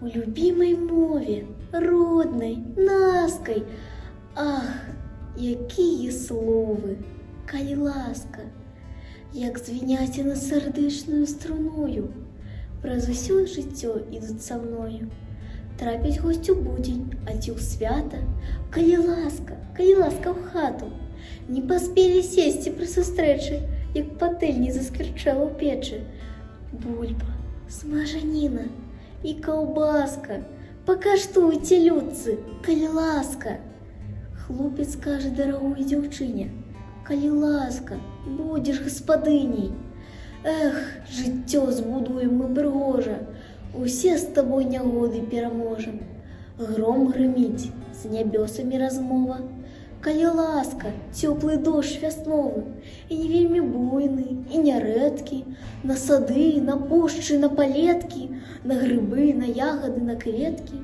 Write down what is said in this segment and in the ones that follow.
у любимой мове, родной, наской. Ах, якія словы, калі ласка, як звіняці над сердечною струною, праз усё жыццё ідуць са мною. Трапіць госць у будзень, а ці ў свята, калі ласка ў хату. Не паспелі сесці пры сустрэчы, як патэльні засквірчэла ў печы. Бульба, смажаніна і каўбаска, пакаштуйце, людцы, калі ласка. Хлопец кажа дарагой дзяўчыне: калі ласка, будзеш гаспадыняй. Эх, жыццё збудуем мы прыгожа, усе з табой нягоды пераможам. Гром грыміць, з нябёсамі размова. Калі ласка, цёплы дождж вясновы, і не вельмі буйны, і нярэдкі, на сады, на пушчы, на палеткі, на грыбы, на ягады, на кветкі.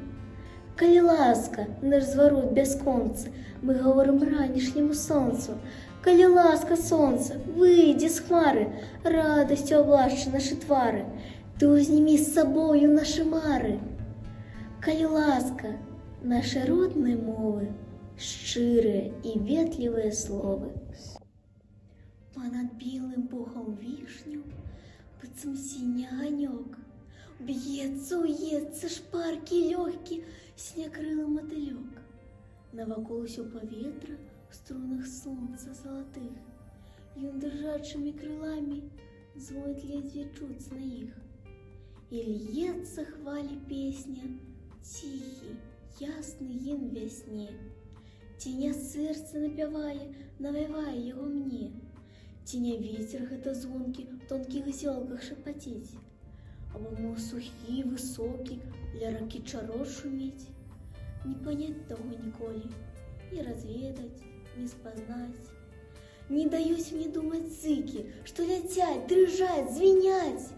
Калі ласка, наш зварот бясконцы, мы гаворым ранішняму сонцу. Калі ласка, сонца, выйдзе з хмары, радасцю аблашчы нашы твары, ты ўзнімі з сабою нашы мары. Калі ласка, нашы родныя мовы, шчырыя і ветлівыя словы. Понад білым пухом вішню, быццам сіні аганёк, уецца шпаркі лёгкі сінякрылы матылёк. Навакол усё паветра ў струнах сонца залатых. Ён дрыжачымі крыламі звоніць ледзьве чуць на іх. І льецца хвалі песня, ціхі, ясны гімн вясне. Ці не сэрца напявае, навявае яго мне? Ці не вецер гэта звонкі ў тонкіх зёлках шапаціць? Або мо сухі, высокі, ля ракі чарот шуміць? Не панять таго ніколі, не разведаць, не спазнаць. Не даюць мне думаць зыкі, што ляцяць, дрыжаць, звіняць.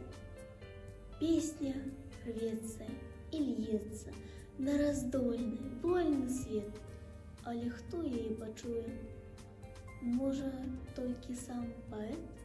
Песня рвецца і льецца на раздольны, вольны свет. Але хто яе пачуе? Можа, толькі сам паэт?